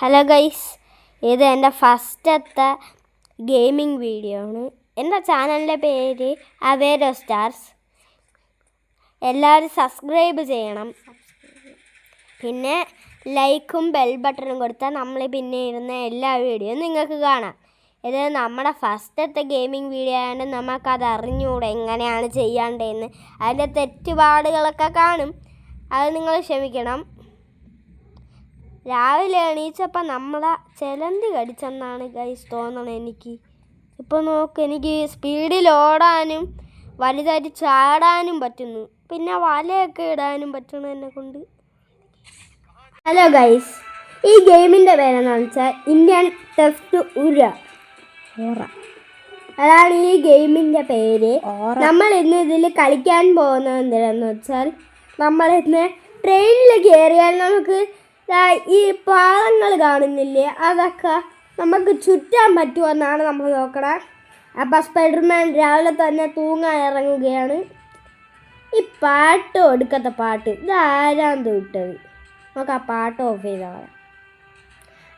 Hello guys, ഇത് എൻ്റെ ഫസ്റ്റത്തെ ഗെയിമിംഗ് വീഡിയോ ആണ്. എൻ്റെ ചാനലിൻ്റെ പേര് അവേരോ സ്റ്റാർസ്. എല്ലാവരും സബ്സ്ക്രൈബ് ചെയ്യണം. പിന്നെ ലൈക്കും ബെൽ ബട്ടണും കൊടുത്താൽ നമ്മൾ പിന്നെ ഇടുന്ന എല്ലാ വീഡിയോയും നിങ്ങൾക്ക് കാണാം. ഇത് നമ്മുടെ ഫസ്റ്റത്തെ ഗെയിമിംഗ് വീഡിയോ ആയതുകൊണ്ട് നമുക്കത് അറിഞ്ഞുകൂടെ എങ്ങനെയാണ് ചെയ്യേണ്ടതെന്ന്. അതിൻ്റെ തെറ്റുപാടുകളൊക്കെ കാണും, അത് നിങ്ങൾ ക്ഷമിക്കണം. രാവിലെ എണീച്ചപ്പോൾ നമ്മളെ ചിലന്തി കടിച്ചെന്നാണ് ഗൈസ് തോന്നണം എനിക്ക്. ഇപ്പോൾ നോക്ക്, എനിക്ക് സ്പീഡിൽ ഓടാനും വലുതായിട്ട് ചാടാനും പറ്റുന്നു, പിന്നെ വലയൊക്കെ ഇടാനും പറ്റണം എന്നെ കൊണ്ട്. ഹലോ ഗൈസ്, ഈ ഗെയിമിൻ്റെ പേരെന്ന് വെച്ചാൽ ഇന്ത്യൻ തെഫ്റ്റ് ഓറ. അതാണ് ഈ ഗെയിമിൻ്റെ പേര്. നമ്മൾ ഇന്ന് ഇതിൽ കളിക്കാൻ പോകുന്നത് എന്തിനാന്ന് വെച്ചാൽ, നമ്മളിന്ന് ട്രെയിനിൽ കയറിയാൽ നമുക്ക് ഈ പാളങ്ങൾ കാണുന്നില്ലേ, അതൊക്കെ നമുക്ക് ചുറ്റാൻ പറ്റുമെന്നാണ് നമ്മൾ നോക്കണേ. അപ്പോൾ സ്പൈഡർമാൻ രാവിലെ തന്നെ തൂങ്ങാൻ ഇറങ്ങുകയാണ്. ഈ പാട്ട് ഒടുക്കത്തെ പാട്ട് ഇത് ആരാന്ന് വിട്ടത്, നമുക്ക് ആ പാട്ട് ഓഫ് ചെയ്താൽ.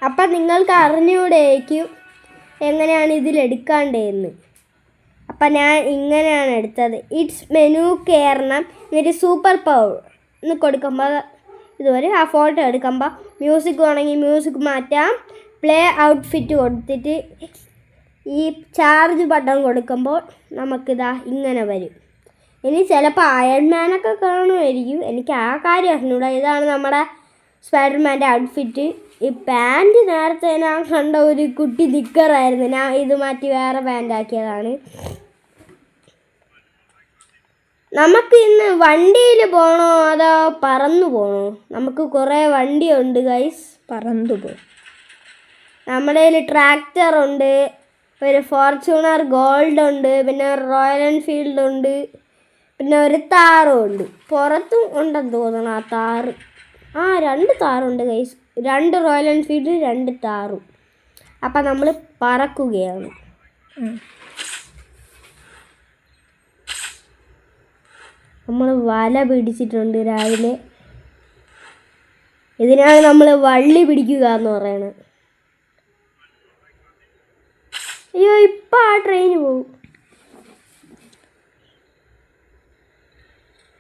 അപ്പം നിങ്ങൾക്ക് അറിഞ്ഞുകൂടെയായിരിക്കും എങ്ങനെയാണ് ഇതിലെടുക്കാണ്ടതെന്ന്. അപ്പം ഞാൻ ഇങ്ങനെയാണ് എടുത്തത്. ഇറ്റ്സ് മെനു കയറണം, എന്നിട്ട് സൂപ്പർ പവർ എന്ന് കൊടുക്കുമ്പോൾ ഇതുവരെ ആ ഫോട്ടോ എടുക്കുമ്പോൾ മ്യൂസിക് വേണമെങ്കിൽ മ്യൂസിക് മാറ്റാം. പ്ലേ ഔട്ട്ഫിറ്റ് കൊടുത്തിട്ട് ഈ ചാർജ് ബട്ടൺ കൊടുക്കുമ്പോൾ നമുക്കിതാ ഇങ്ങനെ വരും. ഇനി ചിലപ്പോൾ അയൺമാനൊക്കെ കാണുമായിരിക്കും, എനിക്ക് ആ കാര്യം അറിഞ്ഞൂടാ. ഇതാണ് നമ്മുടെ സ്പൈഡർമാൻ്റെ ഔട്ട്ഫിറ്റ്. ഈ പാൻറ്റ് നേരത്തെ ഞാൻ കണ്ട ഒരു കുട്ടി നിക്കറായിരുന്നു, ഞാൻ ഇത് മാറ്റി വേറെ പാൻ്റ് ആക്കിയതാണ്. നമുക്ക് ഇന്ന് വണ്ടിയിൽ പോകണോ അതോ പറന്നു പോകണോ? നമുക്ക് കുറേ വണ്ടിയുണ്ട് ഗൈസ്, പറന്നു പോകും. നമ്മുടെ കയ്യിൽ ട്രാക്ടറുണ്ട്, ഒരു ഫോർച്യൂണർ ഗോൾഡ് ഉണ്ട്, പിന്നെ റോയൽ എൻഫീൽഡ് ഉണ്ട്, പിന്നെ ഒരു താറും ഉണ്ട്. പുറത്തും ഉണ്ടെന്ന് തോന്നണം ആ താറ്. 2 താറുണ്ട് ഗൈസ്, 2 റോയൽ എൻഫീൽഡ് 2 താറും. അപ്പം നമ്മൾ പറക്കുകയാണ്. നമ്മൾ വല പിടിച്ചിട്ടുണ്ട് രാവിലെ. ഇതിനാണ് നമ്മൾ വള്ളി പിടിക്കുക എന്ന് പറയുന്നത്. അയ്യോ, ഇപ്പം ആ ട്രെയിന് പോകും.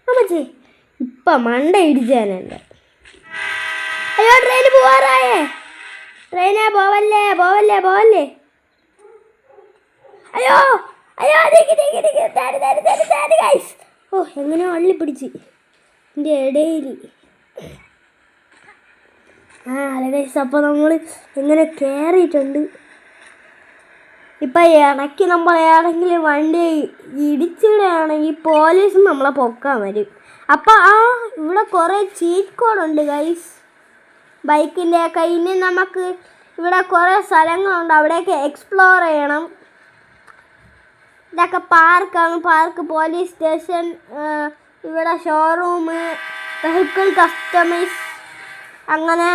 അമ്മച്ചേ, ഇപ്പം മണ്ട ഇടിച്ചാനുണ്ട്. അയ്യോ, ട്രെയിന് പോവാറായേ. ട്രെയിനേ പോവല്ലേ പോവല്ലേ പോവല്ലേ. അയ്യോ അയ്യോ, ഗൈസ്. ഓ, എങ്ങനെയോ വള്ളി പിടിച്ച് എൻ്റെ ഇടയിൽ. അല്ല ഗൈസ്, അപ്പോൾ നമ്മൾ എങ്ങനെ കയറിയിട്ടുണ്ട്. ഇപ്പം ഇടയ്ക്ക് നമ്മൾ ഏതെങ്കിലും വണ്ടി ഇടിച്ചിടുകയാണെങ്കിൽ പോലീസ് നമ്മളെ പൊക്കാൻ വരും. അപ്പം ഇവിടെ കുറേ ചീറ്റ് കോഡുണ്ട് ഗൈസ് ബൈക്കിൻ്റെ ഒക്കെ. ഇനി നമുക്ക് ഇവിടെ കുറേ സ്ഥലങ്ങളുണ്ട്, അവിടെയൊക്കെ എക്സ്പ്ലോർ ചെയ്യണം. ഇതൊക്കെ പാർക്കാണ്, പാർക്ക്, പോലീസ് സ്റ്റേഷൻ, ഇവിടെ ഷോറൂം, വെഹിക്കിൾ കസ്റ്റമൈസ്, അങ്ങനെ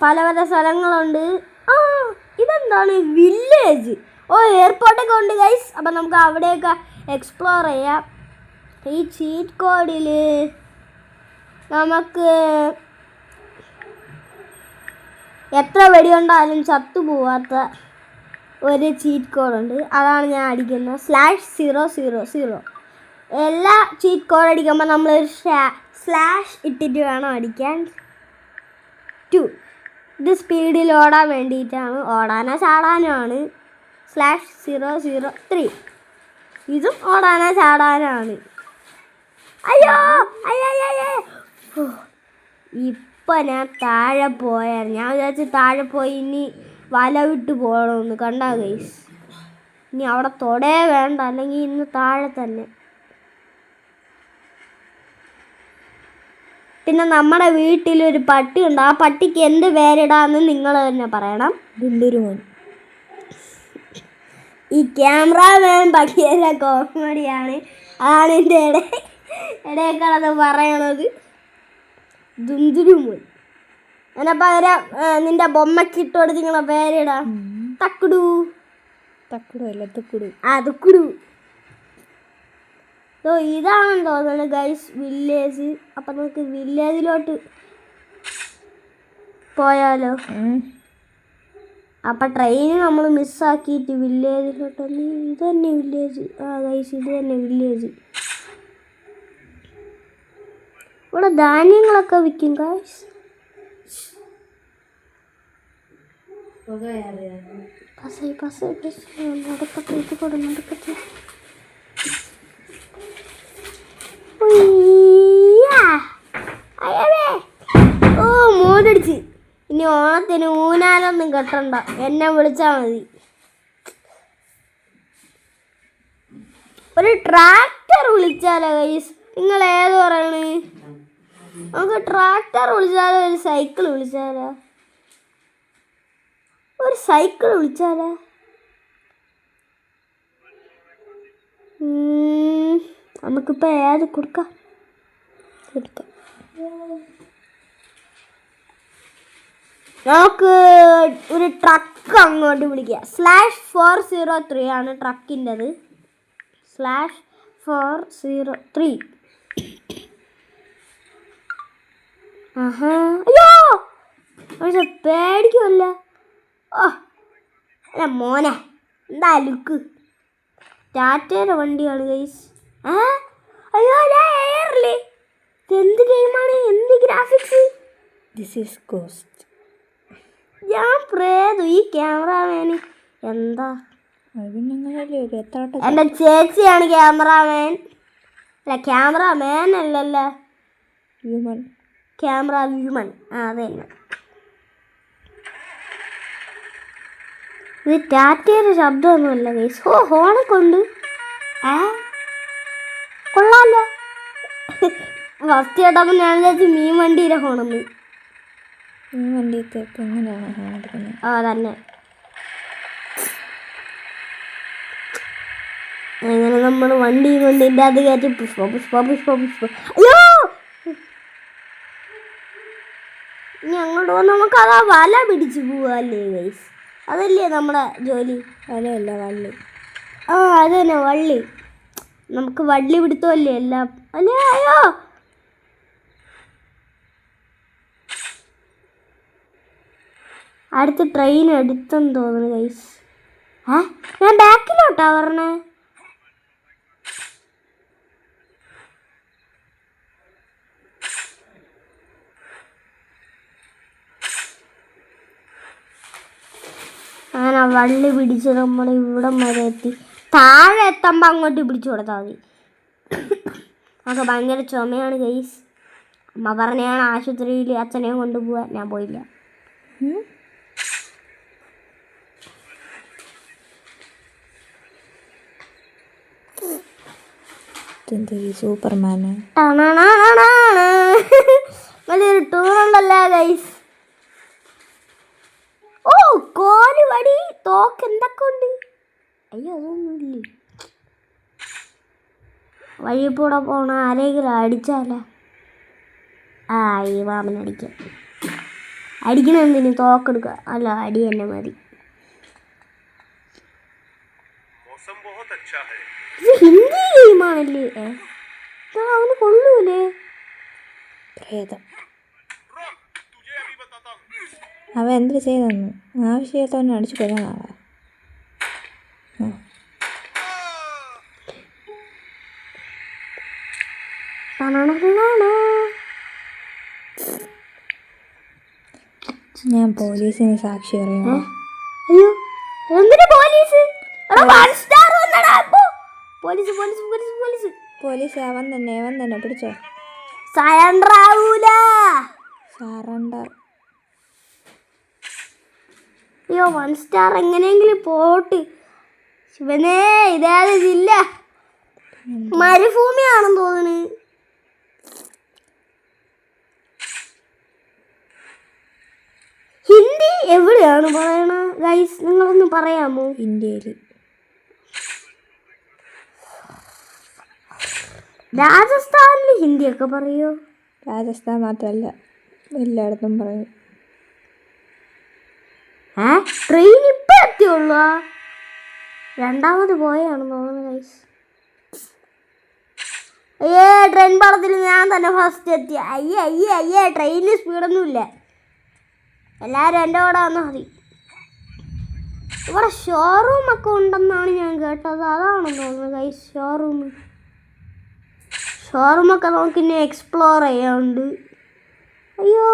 പല പല സ്ഥലങ്ങളുണ്ട്. ഇതെന്താണ് വില്ലേജ്? എയർപോർട്ടൊക്കെ ഉണ്ട് ഗൈസ്. അപ്പം നമുക്ക് അവിടെയൊക്കെ എക്സ്പ്ലോർ ചെയ്യാം. ഈ ചീറ്റ് കോഡിൽ നമുക്ക് എത്ര വെടിയുണ്ടാലും ചത്തുപോവാത്ത ഒരു ചീറ്റ് കോഡുണ്ട്, അതാണ് ഞാൻ അടിക്കുന്നത്. /000. എല്ലാ ചീറ്റ് കോഡ് അടിക്കുമ്പോൾ നമ്മളൊരു സ്ലാഷ് ഇട്ടിട്ട് വേണം അടിക്കാൻ. 2 ഇത് സ്പീഡിൽ ഓടാൻ വേണ്ടിയിട്ടാണ്, ഓടാനോ ചാടാനോ ആണ്. /003 ഇതും ഓടാനോ ചാടാനോ ആണ്. അയ്യോ അയ്യോ, ഇപ്പം ഞാൻ താഴെ പോയായിരുന്നു. ഞാൻ വിചാരിച്ചു താഴെ പോയി ഇനി വല വിട്ട് പോകണമെന്ന്. കണ്ടാ ഗൈസ്, ഇനി അവിടെ തൊടേ വേണ്ട, അല്ലെങ്കിൽ ഇന്ന് താഴെ തന്നെ. പിന്നെ നമ്മുടെ വീട്ടിലൊരു പട്ടിയുണ്ട്, ആ പട്ടിക്ക് എന്ത് പേരിടാമെന്ന് നിങ്ങൾ തന്നെ പറയണം. ഗുണ്ടുരുമോൻ. ഈ ക്യാമറാമാൻ പട്ടിയല്ല, കോമഡിയാണ്. അതാണ് എൻ്റെ ഇടയ്ക്കളത് പറയണത്. ദുന്തുരുമോൻ. അതിനെ പകരം നിന്റെ ബൊമ്മയ്ക്ക് ഇട്ട് കൊടുത്തിങ്ങനെ പേരിടാം. തക്കുടു അല്ല തുക്കുടു. ഇതാണെന്ന് തോന്നുന്നത് ഗൈസ് വില്ലേജ്. അപ്പം നമുക്ക് വില്ലേജിലോട്ട് പോയാലോ? അപ്പം ട്രെയിൻ നമ്മൾ മിസ്സാക്കിയിട്ട് വില്ലേജിലോട്ടൊന്ന്. ഇത് തന്നെ വില്ലേജ്. ഗൈസ് ഇത് തന്നെ വില്ലേജ്. ഇവിടെ ധാന്യങ്ങളൊക്കെ വിൽക്കും ഗൈസ്. നടക്കട്ടെ. ഓ മോനടിച്ച്. ഇനി ഓണത്തിന് ഊനാലൊന്നും കെട്ടണ്ട, എന്നെ വിളിച്ചാൽ മതി. ഒരു ട്രാക്ടർ വിളിച്ചാലോ ഗൈസ്? നിങ്ങൾ ഏത് പറയണേ? നമുക്ക് ട്രാക്ടർ വിളിച്ചാലോ ഒരു സൈക്കിൾ വിളിച്ചാലോ? ഒരു സൈക്കിൾ വിളിച്ചാലോ? നമുക്കിപ്പോൾ ഏത് കൊടുക്കാം? നമുക്ക് ഒരു ട്രക്ക് അങ്ങോട്ട് വിളിക്കാം. /403 ആണ് ട്രക്കിൻ്റെത്. /403. അയ്യോ പക്ഷെ പേടിക്കുമല്ല. ഓ അല്ല മോനെ, എന്താ ലുക്ക്? ടാറ്റയുടെ വണ്ടിയാണ് ഗൈസ്. അയ്യോ എയറില്. എന്ത് ഗെയിമാണ്? എന്ത് ഗ്രാഫിക്സ്? This is ghost. ഞാൻ പ്രേതു. ഈ ക്യാമറാമാന് എന്താ? എൻ്റെ ചേച്ചിയാണ് ക്യാമറാമാൻ. അല്ല ക്യാമറാമാൻ അല്ലല്ലോ, ക്യാമറ വ്യൂമൻ. അത് തന്നെ. ഇത് ടാറ്റയുടെ ശബ്ദമൊന്നുമല്ല ഗൈസ്. ഹോണൊക്കെ ഉണ്ട്. കൊള്ളാമല്ലോ. ഫസ്റ്റ് കേട്ടപ്പോൾ ഞാൻ വിചാരിച്ചു മീൻ വണ്ടിയുടെ ഹോണെന്ന്. തന്നെ അങ്ങനെ നമ്മൾ വണ്ടീൻ്റെ അത് കയറ്റി പുഷ്പ. അയ്യോ ഇനി അങ്ങോട്ട് പോകുമ്പോൾ നമുക്ക് അതാ വല പിടിച്ച് പോവാല്ലേ ഗൈസ്? അതല്ലേ നമ്മുടെ ജോലി. വലയല്ല, വള്ളി. അത് തന്നെ വള്ളി. നമുക്ക് വള്ളി പിടുത്തമല്ലേ എല്ലാം അല്ലേ? അയ്യോ അടുത്ത ട്രെയിൻ എടുത്തെന്ന് തോന്നുന്നു ഗൈസ്. ഞാൻ ബാക്കിലോട്ടാ പറഞ്ഞേ. അങ്ങനെ വള്ളി പിടിച്ച് നമ്മൾ ഇവിടം വരെ എത്തി. താഴെ എത്തുമ്പോൾ അങ്ങോട്ട് പിടിച്ചു കൊടുത്താൽ മതി. അതൊക്കെ ഭയങ്കര ചുമയാണ് ഗൈസ്. അമ്മ പറഞ്ഞാണ് ആശുപത്രിയിൽ അച്ഛനെ കൊണ്ടുപോകാൻ. ഞാൻ പോയില്ല. സൂപ്പർമാന് വലിയൊരു ടൂറുണ്ടല്ലോ ഗൈസ്. ഓ കോല് വടി തോക്ക് എന്തൊക്കെ ഉണ്ട്. അയ്യോ അതൊന്നുമില്ലേ. വഴിയിൽക്കൂടെ പോണ ആരെങ്കിലും അടിച്ചാലോ? ഈ മാമനടിക്കാം. അടിക്കണെന്തിന്? തോക്കെടുക്കുക. അല്ല അടി തന്നെ മതി. ഇത് ഹിന്ദി ഗെയിമാണല്ലേ? അവന് കൊള്ളൂലേ? പ്രേതം. അവ എന്ത് ചെയ്തെന്നു ആവശ്യത്തോന്നെ അടിച്ചു കൊല്ലാനാളാ. ഞാൻ പോലീസിന് സാക്ഷി അറിയാമോ? അയ്യോ എന്തിനാ പോലീസ്? പോലീസ് അവൻ തന്നെ പിടിച്ചോ. സറണ്ടർ ആവൂല. അയ്യോ 1 സ്റ്റാർ എങ്ങനെയെങ്കിലും പോട്ട്. ശിവനേ ഇതേത് ജില്ല? മരുഭൂമിയാണെന്ന് തോന്നുന്നു. ഹിന്ദി എവിടെയാണ് പറയണ ഗൈസ്? നിങ്ങളൊന്ന് പറയാമോ? ഇന്ത്യയിൽ. രാജസ്ഥാനിൽ ഹിന്ദിയൊക്കെ പറയോ? രാജസ്ഥാൻ മാത്രമല്ല, എല്ലായിടത്തും പറയും. ട്രെയിൻ ഇപ്പം എത്തിയുള്ളൂ. രണ്ടാമത് പോയാണെന്ന് തോന്നുന്നു ഗൈസ്. ട്രെയിൻ പാളത്തിൽ ഞാൻ തന്നെ ഫസ്റ്റ് എത്തി. അയ്യേ ട്രെയിനിന് സ്പീഡൊന്നുമില്ല. എല്ലാവരും എൻ്റെ കൂടെ വന്നാൽ മതി. ഇവിടെ ഷോറൂമൊക്കെ ഉണ്ടെന്നാണ് ഞാൻ കേട്ടത്. അതാണെന്ന് തോന്നുന്നു ഗൈസ്. ഷോറൂമൊക്കെ നമുക്കിനി എക്സ്പ്ലോർ ചെയ്യാനുണ്ട്. അയ്യോ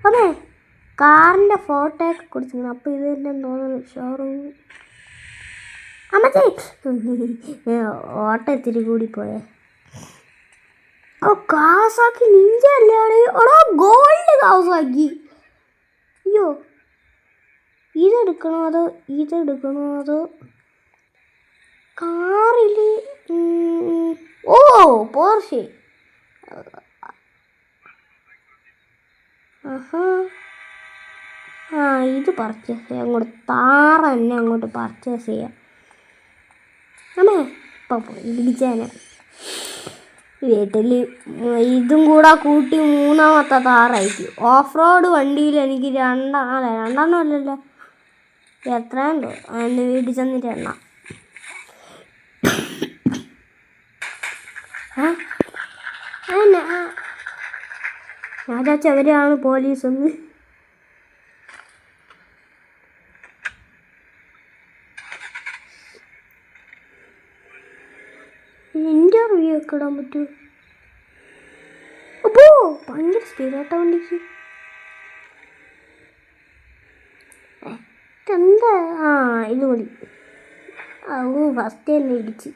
അതെ, കാറിൻ്റെ ഫോട്ടോ ഒക്കെ കൊടുത്തിരുന്നു. അപ്പോൾ ഇത് തന്നെ തോന്നുന്നു ഷോറൂം. അമ്മച്ചേ ഓട്ടം ഇത്തിരി കൂടി പോയേ. ഓ കാസാക്കി നിഞ്ച അല്ലേ? ഓടോ ഗോൾഡ് കാസാക്കി. അയ്യോ ഇതെടുക്കണോ അതോ കാറിൽ? ഓ പോർഷെ. ആഹാ ഇത് പർച്ചേസ് ചെയ്യാം. അങ്ങോട്ട് താറ തന്നെ അങ്ങോട്ട് പർച്ചേസ് ചെയ്യാം. അമ്മേ ഇപ്പം ഇടിച്ചേനെ വീട്ടിൽ. ഇതും കൂടെ കൂട്ടി 3ാമത്തെ താറായിരിക്കും. ഓഫ് റോഡ് വണ്ടിയിൽ എനിക്ക് രണ്ടെണ്ണം അല്ലല്ലോ, എത്രയുണ്ടോ അതിൻ്റെ വീട്ടിൽ ചെന്നിട്ട് എണ്ണ. ഞാൻ ചവരാണ് പോലീസൊന്ന്. ഇൻ്റർവ്യൂ ഒക്കെ ഇടാൻ പറ്റുമോ? അപ്പോ ഭയങ്കര സ്പീഡായിട്ടാ വണ്ടിക്ക്. എന്താ ഇത് മതി. ഫസ്റ്റ് തന്നെ ഇടിച്ച്.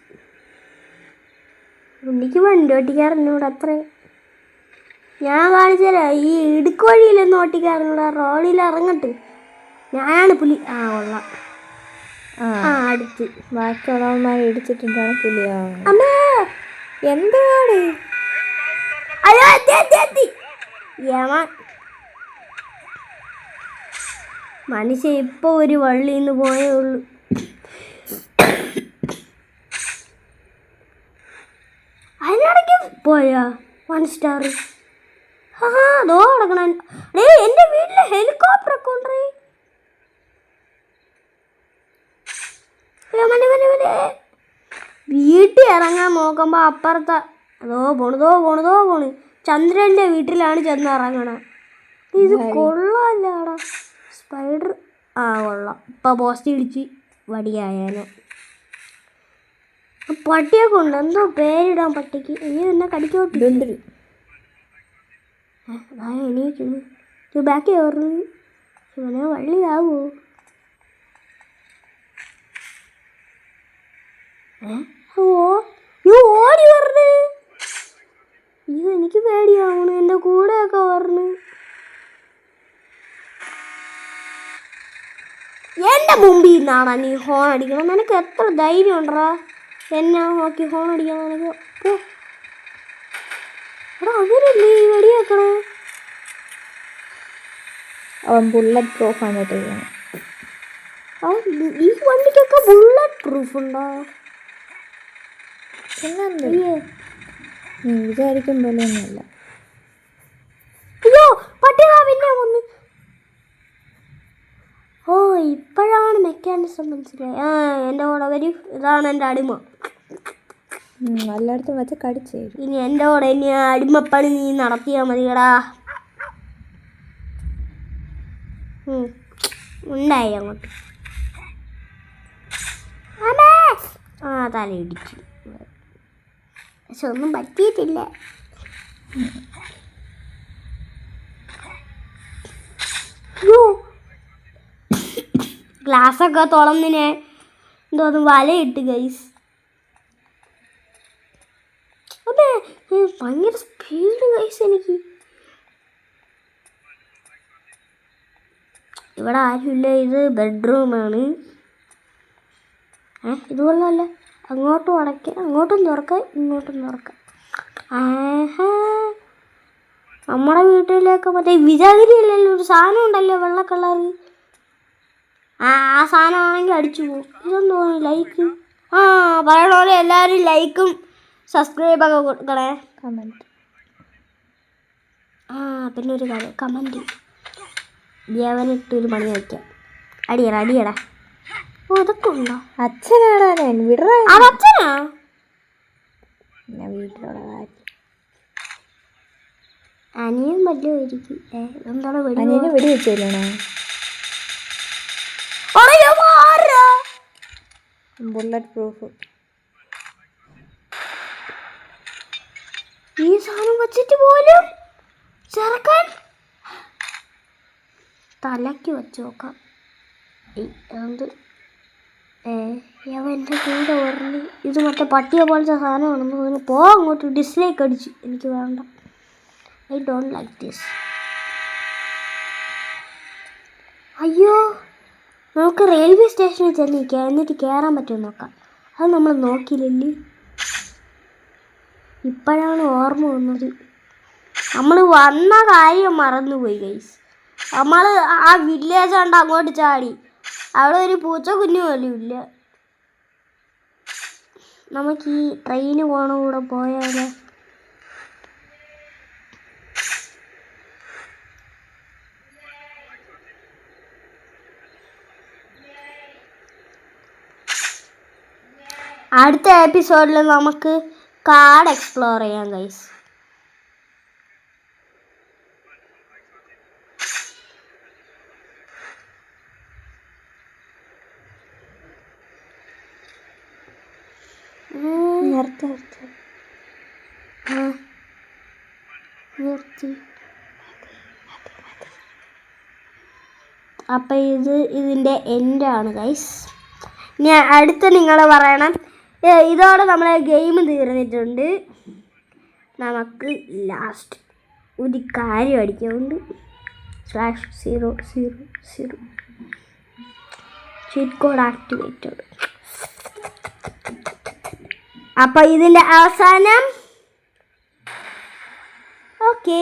വണ്ടിക്ക് വണ്ടി ഓട്ടിക്കാറിഞ്ഞൂടെ അത്രേ. ഞാൻ കാണിച്ചു തരാം. ഈ ഇടുക്ക് വഴിയിലൊന്നും ഓട്ടിക്കാറിഞ്ഞൂടാ. റോഡിൽ ഇറങ്ങട്ട്. ഞാനാണ് പുലി. കൊള്ളാം. അടുത്ത് ബാക്കിയുള്ളവന്മാരെ ഇടിച്ചിട്ടുണ്ടാണ് പുലിയാ. അമ്മേ എന്താണ്? അയ്യോ യമൻ മനുഷ്യ ഇപ്പൊ ഒരു വള്ളിന്ന് പോയേ ഉള്ളൂ. അതിനിടയ്ക്ക് പോയാ 1 സ്റ്റാർ. അതോ കിടക്കണ. എൻ്റെ വീട്ടിലെ ഹെലികോപ്റ്റർ ഒക്കെ ഉണ്ടേ. വീട്ടിൽ ഇറങ്ങാൻ നോക്കുമ്പോൾ അപ്പുറത്തെ അതോ പോണ് ചന്ദ്രൻ്റെ വീട്ടിലാണ് ചെന്ന് ഇറങ്ങണം. ഇത് കൊള്ളാമല്ലാടാ സ്പൈഡർ. കൊള്ളാം. ഇപ്പം പോസ്റ്റ് ഇടിച്ച് വടിയായാലും. പട്ടിയൊക്കെ ഉണ്ട്. എന്തോ പേരിടാൻ പട്ടിക്ക്. ഇനി എന്നെ കടിക്കോട്ട് എണീക്കുന്നു. ബാക്കി കയറുന്നു. ഇവനെ വള്ളിയാവോ? ഓടി വരണേ. ഇത് എനിക്ക് പേടിയാവണ്. എൻ്റെ കൂടെയൊക്കെ വരണു. എൻ്റെ മുമ്പിൽ നിന്നാടാ നീ ഹോൺ അടിക്കണം. നിനക്ക് എത്ര ധൈര്യം ഉണ്ടടാ എന്നെ നോക്കി ഹോൺ അടിക്കണം? നിനക്ക് അവരല്ലേ ഈ വെടിയാക്കണേ? അവൻ ബുള്ളറ്റ് പ്രൂഫാണ് കേട്ടോ. ഈ വണ്ടിക്കൊക്കെ ബുള്ളറ്റ് പ്രൂഫ് ഉണ്ടോ? നീ വിചാരിക്കും പോലെ ഒന്നുമല്ല. അയ്യോ പട്ടിക പിന്നെ വന്നു. ഇപ്പോഴാണ് മെക്കാനിസം മനസ്സിലായി. എൻ്റെ കൂടെ വരും. ഇതാണ് എൻ്റെ അടിമ. എല്ലായിടത്തും വെച്ച് കടിച്ചേ. ഇനി എൻ്റെ കൂടെ ഇനി അടിമപ്പണി നീ നടത്തിയാൽ മതിയടാ. ഉണ്ടായി അങ്ങോട്ട്. തല ഇടിച്ചു. പക്ഷെ ഒന്നും പറ്റിയിട്ടില്ല. ഗ്ലാസ്സൊക്കെ തുറന്നിനെ എന്തോന്ന് വലയിട്ട് ഗൈസ്. അതെ ഭയങ്കര സ്പീഡ് ഗൈസ്. എനിക്ക് ഇവിടെ ആരുമില്ല. ഇത് ബെഡ്റൂമാണ്. ഇത് കൊള്ളാമല്ല. അങ്ങോട്ടും അടയ്ക്കാം, അങ്ങോട്ടും തുറക്കാം, ഇങ്ങോട്ടും തുറക്കാം. നമ്മുടെ വീട്ടിലേക്ക് മറ്റേ വിജാഗിരി അല്ലല്ലോ ഒരു സാധനം ഉണ്ടല്ലോ വെള്ള കളറ്. ആ സാധനമാണെങ്കിൽ അടിച്ചു പോകും. ഇതെന്ന് തോന്നുന്നു ലൈക്ക്. പറയണ പോലെ എല്ലാവരും ലൈക്കും സബ്സ്ക്രൈബൊക്കെ കൊടുക്കണേ. കമൻറ്റ്. പിന്നെ ഒരു കാര്യം, കമൻറ്റ് ദേവനിട്ടൊരു പണി വയ്ക്കാം. അടിയടാ. ഇതൊക്കെ ഉണ്ടോ? അച്ഛനാടാ ഞാൻ വിടറാ. അതച്ഛനാ? വീട്ടിലുള്ള കാര്യം അനിയൻ വല്ലതായിരിക്കും. എന്താണ് അനിയനെ വെടി വെച്ചല്ലേണോ? Bullet proof. ഈ സാധനം വെച്ചിട്ട് പോലും ചെറുക്കൻ തലയ്ക്ക് വെച്ച് നോക്കാം. എന്ത് എൻ്റെ കൂടെ പറഞ്ഞു ഇത് മറ്റേ പട്ടിയെ പോലത്തെ സാധനമാണെന്ന് തോന്നി. അങ്ങോട്ട് ഡിസ്ലൈക്ക് അടിച്ചു. എനിക്ക് വേണ്ട. I don't like this. അയ്യോ, നമുക്ക് റെയിൽവേ സ്റ്റേഷനിൽ ചെന്നിരിക്കാം, എന്നിട്ട് കയറാൻ പറ്റുമോ നോക്കാം. അത് നമ്മൾ നോക്കിയില്ലേ. ഇപ്പോഴാണ് ഓർമ്മ വന്നത്. നമ്മൾ വന്ന കാര്യം മറന്നുപോയി ഗൈസ്. നമ്മൾ ആ വില്ലേജ് കണ്ട് അങ്ങോട്ട് ചാടി. അവിടെ ഒരു പൂച്ച കുഞ്ഞു പോലും ഇല്ല. നമുക്ക് ഈ ട്രെയിന് പോണ കൂടെ പോയാലോ? അടുത്ത എപ്പിസോഡിൽ നമുക്ക് കാട് എക്സ്പ്ലോർ ചെയ്യാം ഗൈസ്. അപ്പം ഇതിൻ്റെ എൻഡാണ് ഗൈസ്. ഞാൻ അടുത്ത നിങ്ങൾ പറയണം. ഇതോടെ നമ്മളെ ഗെയിം തീർന്നിട്ടുണ്ട്. നമുക്ക് ലാസ്റ്റ് ഒരു കാര്യം അടിക്കുന്നുണ്ട്. /000 ചീറ്റ് കോഡ് ആക്ടിവേറ്റഡ്. അപ്പം ഇതിൻ്റെ അവസാനം ഓക്കേ.